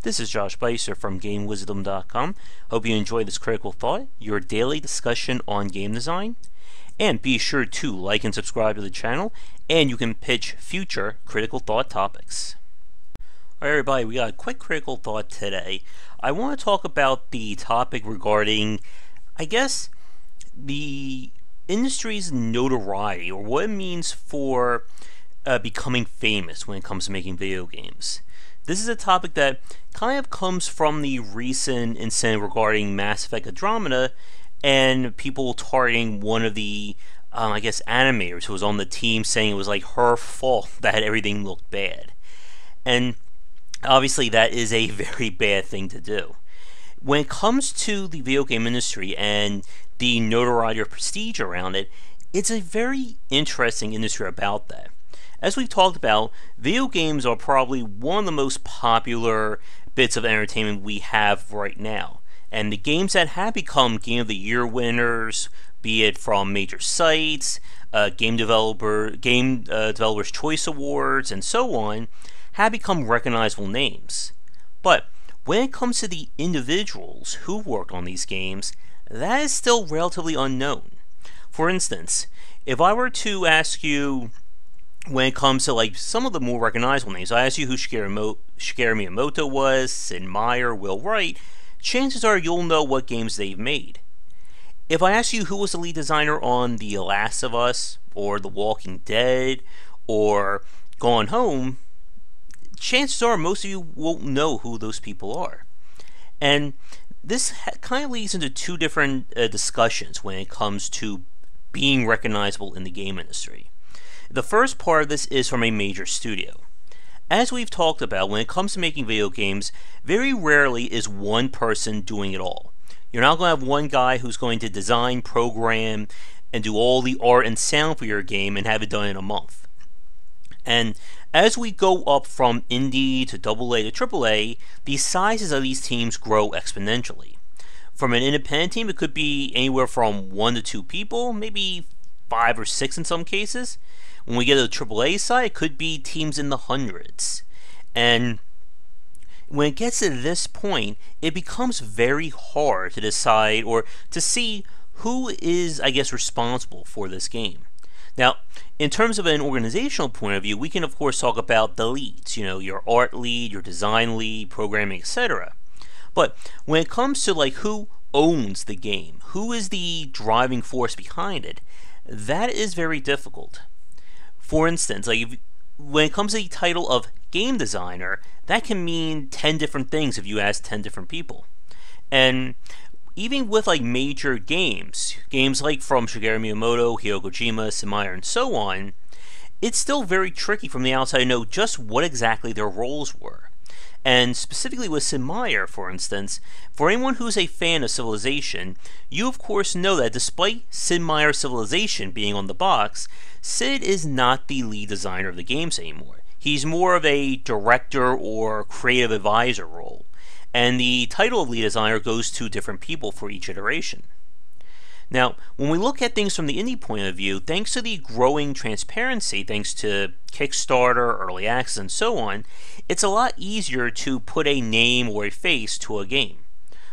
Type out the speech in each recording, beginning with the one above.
This is Josh Bycer from GameWisdom.com. Hope you enjoy this critical thought, your daily discussion on game design. And be sure to like and subscribe to the channel, and you can pitch future critical thought topics. Alright everybody, we got a quick critical thought today. I want to talk about the topic regarding, the industry's notoriety, or what it means for becoming famous when it comes to making video games. This is a topic that kind of comes from the recent incident regarding Mass Effect Andromeda and people targeting one of the, animators who was on the team, saying it was like her fault that everything looked bad. And obviously that is a very bad thing to do. When it comes to the video game industry and the notoriety or prestige around it, it's a very interesting industry about that. As we've talked about, video games are probably one of the most popular bits of entertainment we have right now. And the games that have become Game of the Year winners, be it from major sites, Developers Choice Awards, and so on, have become recognizable names. But when it comes to the individuals who worked on these games, that is still relatively unknown. For instance, if I were to ask you, when it comes to some of the more recognizable names, I asked you who Shigeru Miyamoto was, Sid Meier, Will Wright, chances are you'll know what games they've made. If I ask you who was the lead designer on The Last of Us, or The Walking Dead, or Gone Home, chances are most of you won't know who those people are. And this kind of leads into two different discussions when it comes to being recognizable in the game industry. The first part of this is from a major studio. As we've talked about, when it comes to making video games, very rarely is one person doing it all. You're not going to have one guy who's going to design, program, and do all the art and sound for your game and have it done in a month. And as we go up from indie to AA to AAA, the sizes of these teams grow exponentially. From an independent team, it could be anywhere from 1 to 2 people, maybe 5 or 6 in some cases. When we get to the AAA side, it could be teams in the hundreds. And when it gets to this point, it becomes very hard to decide or to see who is, responsible for this game. Now, in terms of an organizational point of view, we can of course talk about the leads, your art lead, your design lead, programming, etc. But when it comes to who owns the game, who is the driving force behind it, that is very difficult. For instance, when it comes to the title of game designer, that can mean 10 different things if you ask 10 different people. And even with major games from Shigeru Miyamoto, Hideo Kojima, Sid Meier, and so on, it's still very tricky from the outside to know just what exactly their roles were. And specifically with Sid Meier, for instance, for anyone who's a fan of Civilization, you of course know that despite Sid Meier's Civilization being on the box, Sid is not the lead designer of the games anymore. He's more of a director or creative advisor role, and the title of lead designer goes to different people for each iteration. Now, when we look at things from the indie point of view, thanks to the growing transparency, thanks to Kickstarter, Early Access, and so on, it's a lot easier to put a name or a face to a game.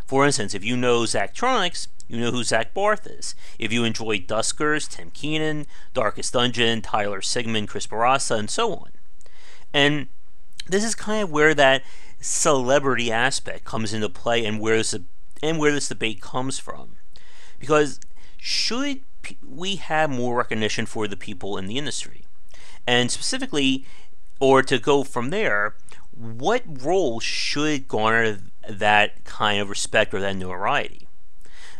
For instance, if you know Zachtronics, you know who Zach Barth is. If you enjoy Duskers, Tim Keenan, Darkest Dungeon, Tyler Sigmund, Chris Barassa, and so on. And this is kind of where that celebrity aspect comes into play and where this debate comes from. Because should we have more recognition for the people in the industry? And specifically, or to go from there, what role should garner that kind of respect or that notoriety?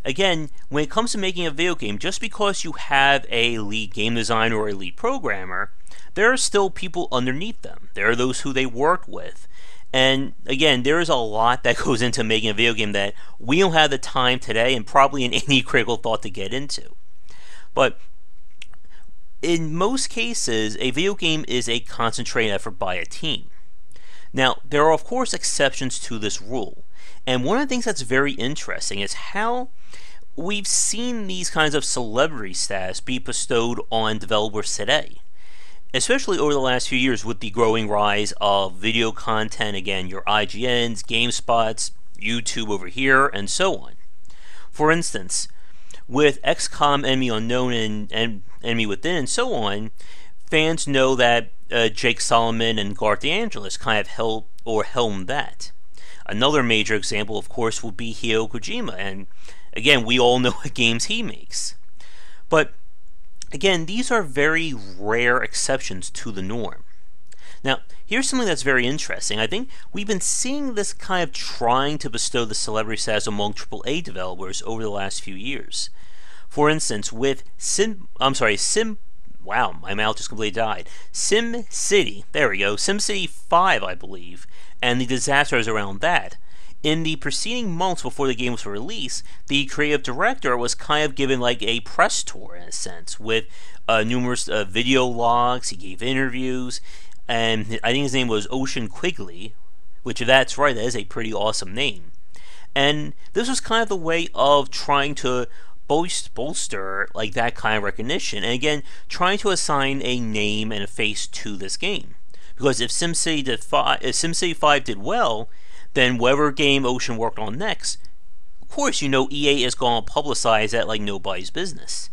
Again, when it comes to making a video game, just because you have a lead game designer or a lead programmer, there are still people underneath them. There are those who they worked with. And again, there is a lot that goes into making a video game that we don't have the time today and probably in any critical thought to get into. But in most cases, a video game is a concentrated effort by a team. Now, there are of course exceptions to this rule. And one of the things that's very interesting is how we've seen these kinds of celebrity status be bestowed on developers today. especially over the last few years with the growing rise of video content, again, your IGNs, GameSpots, YouTube over here, and so on. For instance, with XCOM, Enemy Unknown, and Enemy Within, and so on, fans know that Jake Solomon and Garth DeAngelis kind of helmed that. Another major example, of course, would be Hideo Kojima, and again, we all know what games he makes. But again, these are very rare exceptions to the norm. Now, here's something that's very interesting. I think we've been seeing this kind of trying to bestow the celebrity status among AAA developers over the last few years. For instance, with wow, my mouth just completely died. SimCity, there we go, SimCity 5, I believe, and the disasters around that. In the preceding months before the game was released, the creative director was kind of given like a press tour, in a sense, with numerous video logs. He gave interviews, and I think his name was Ocean Quigley, which if that's right, that is a pretty awesome name. And this was kind of the way of trying to bolster like that kind of recognition, and again, trying to assign a name and a face to this game. Because if SimCity 5 did well, then whatever game Ocean worked on next, of course, you know EA is going to publicize that like nobody's business.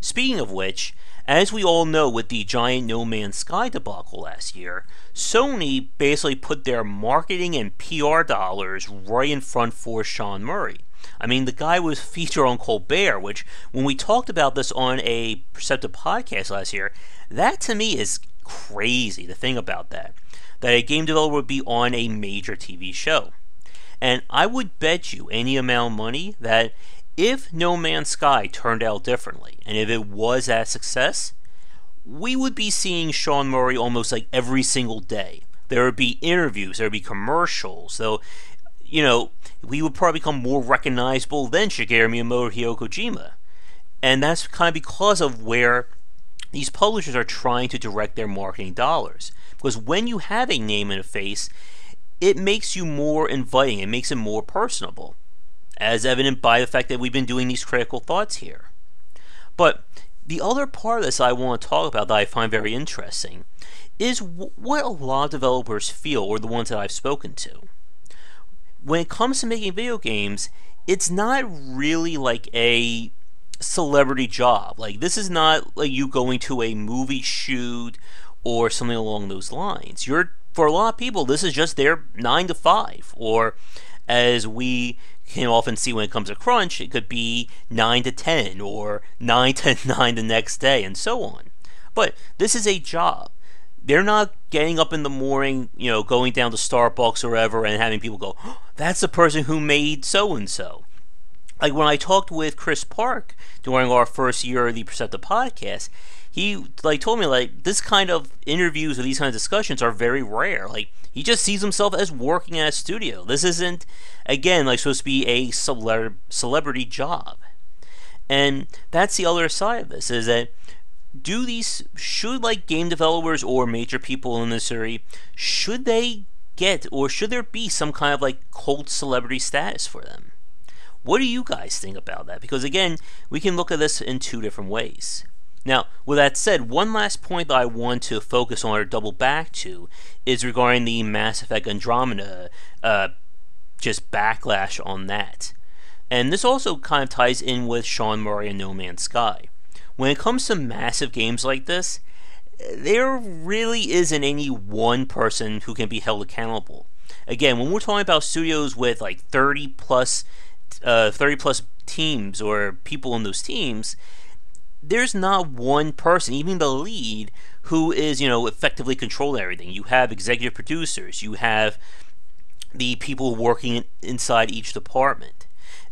Speaking of which, as we all know with the giant No Man's Sky debacle last year, Sony basically put their marketing and PR dollars right in front for Sean Murray. I mean, the guy was featured on Colbert, which, when we talked about this on a Perceptive podcast last year, that to me is crazy to think about that a game developer would be on a major TV show. And I would bet you any amount of money that if No Man's Sky turned out differently, and if it was a success, we would be seeing Sean Murray almost like every single day. There would be interviews, there would be commercials, so, you know, we would probably become more recognizable than Shigeru Miyamoto or Hideo Kojima. And that's kind of because of where these publishers are trying to direct their marketing dollars. Because when you have a name and a face, it makes you more inviting, it makes it more personable, as evident by the fact that we've been doing these critical thoughts here. But the other part of this I want to talk about that I find very interesting is what a lot of developers feel, or the ones that I've spoken to. When it comes to making video games, it's not really like a celebrity job. Like, this is not like you going to a movie shoot or something along those lines. For a lot of people, this is just their 9 to 5, or as we can often see when it comes to crunch, it could be 9 to 10, or 9 to 9 the next day, and so on. But this is a job. They're not getting up in the morning, you know, going down to Starbucks or wherever and having people go, oh, that's the person who made so-and-so. Like when I talked with Chris Park during our first year of the Perceptive podcast, he told me like this kind of interviews or these kinds of discussions are very rare. Like, he just sees himself as working at a studio. This isn't, again, like supposed to be a celebrity job. And that's the other side of this, is that should like game developers or major people in this area, should they get, or should there be some kind of like cult celebrity status for them? What do you guys think about that? Because again, we can look at this in two different ways. Now, with that said, one last point that I want to focus on or double back to is regarding the Mass Effect Andromeda just backlash on that. And this also kind of ties in with Sean Murray and No Man's Sky. When it comes to massive games like this, there really isn't any one person who can be held accountable. Again, when we're talking about studios with like 30 plus teams or people in those teams, there's not one person, even the lead, who is, you know, effectively controlling everything. You have executive producers, you have the people working inside each department.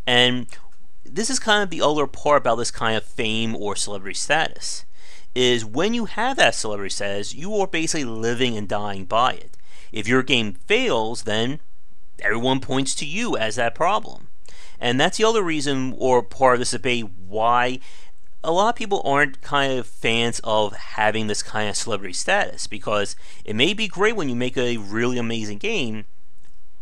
And this is kind of the other part about this kind of fame or celebrity status, is when you have that celebrity status, you are basically living and dying by it. If your game fails, then everyone points to you as that problem. And that's the other reason, or part of this debate, why a lot of people aren't kind of fans of having this kind of celebrity status, because it may be great when you make a really amazing game,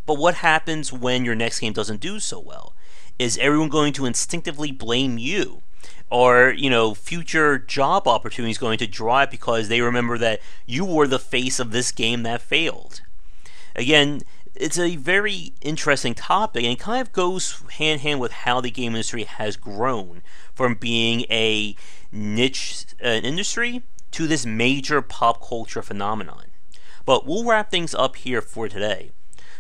but what happens when your next game doesn't do so well? Is everyone going to instinctively blame you? Are, future job opportunities going to drive because they remember that you were the face of this game that failed? Again, it's a very interesting topic, and it kind of goes hand in hand with how the game industry has grown from being a niche industry to this major pop culture phenomenon. But we'll wrap things up here for today.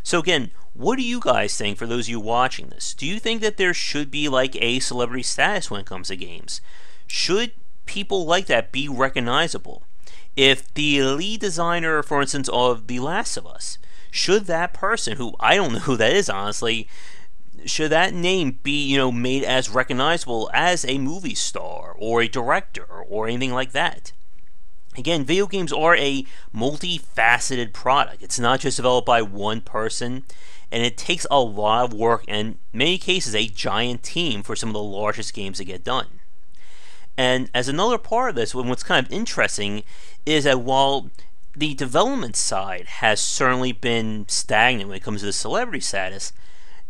So again, what do you guys think, for those of you watching this? Do you think that there should be like a celebrity status when it comes to games? Should people like that be recognizable? If the lead designer, for instance, of The Last of Us, should that person, who I don't know who that is honestly, should that name be, made as recognizable as a movie star or a director or anything like that? Again, video games are a multifaceted product. It's not just developed by one person, and it takes a lot of work and, in many cases, a giant team for some of the largest games to get done. And as another part of this, what's kind of interesting is that while the development side has certainly been stagnant when it comes to the celebrity status,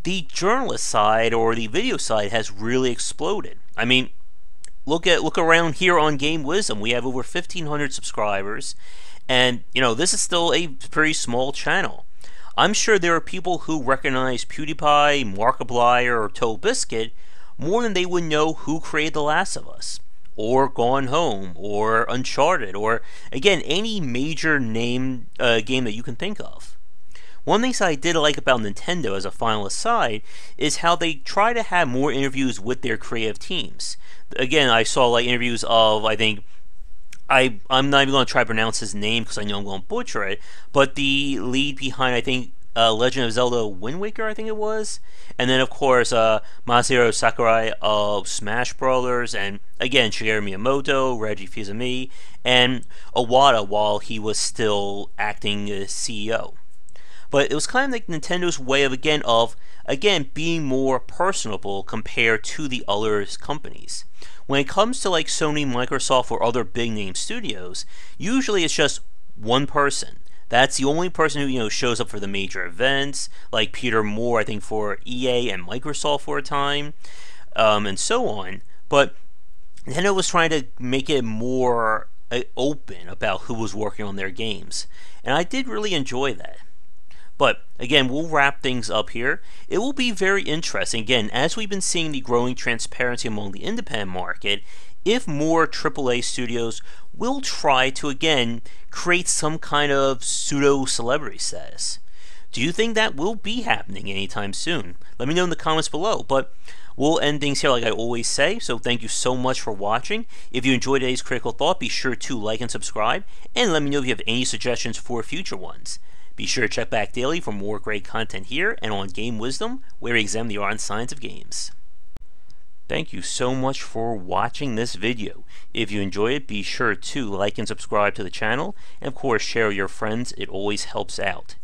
the journalist side or the video side has really exploded. I mean, look around here on Game Wisdom. We have over 1,500 subscribers, and this is still a pretty small channel. I'm sure there are people who recognize PewDiePie, Markiplier, or Toe Biscuit more than they would know who created The Last of Us, or Gone Home, or Uncharted, or again any major name game that you can think of. One thing I did like about Nintendo, as a final aside, is how they try to have more interviews with their creative teams. Again, I saw like interviews of, I think, I'm not even going to try to pronounce his name because I know I'm going to butcher it, but the lead behind, I think, Legend of Zelda Wind Waker, I think it was, and then of course Masahiro Sakurai of Smash Brothers, and again Shigeru Miyamoto, Reggie Fils-Aimé, and Iwata while he was still acting as CEO. But it was kind of like Nintendo's way of being more personable compared to the other companies. When it comes to like Sony, Microsoft, or other big name studios, usually it's just one person. That's the only person who shows up for the major events, like Peter Moore, I think, for EA and Microsoft for a time, and so on. But Nintendo was trying to make it more open about who was working on their games, and I did really enjoy that. But again, we'll wrap things up here. It will be very interesting, again, as we've been seeing the growing transparency among the independent market, if more AAA studios will try to, again, create some kind of pseudo-celebrity status. Do you think that will be happening anytime soon? Let me know in the comments below, but we'll end things here like I always say, so thank you so much for watching. If you enjoyed today's Critical Thought, be sure to like and subscribe, and let me know if you have any suggestions for future ones. Be sure to check back daily for more great content here and on Game Wisdom, where we examine the art and science of games. Thank you so much for watching this video. If you enjoyed it, be sure to like and subscribe to the channel, and of course share with your friends. It always helps out.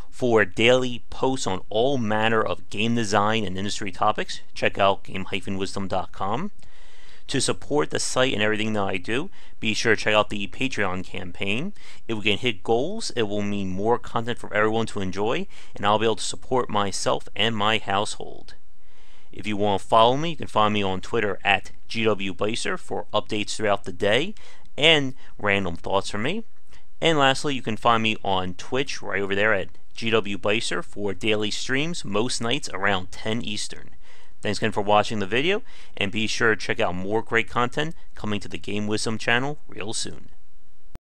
For daily posts on all manner of game design and industry topics, check out game-wisdom.com. To support the site and everything that I do, be sure to check out the Patreon campaign. If we can hit goals, it will mean more content for everyone to enjoy, and I'll be able to support myself and my household. If you want to follow me, you can find me on Twitter at GWBycer for updates throughout the day and random thoughts from me. And lastly, you can find me on Twitch right over there at GWBycer for daily streams most nights around 10 Eastern. Thanks again for watching the video, and be sure to check out more great content coming to the Game Wisdom channel real soon.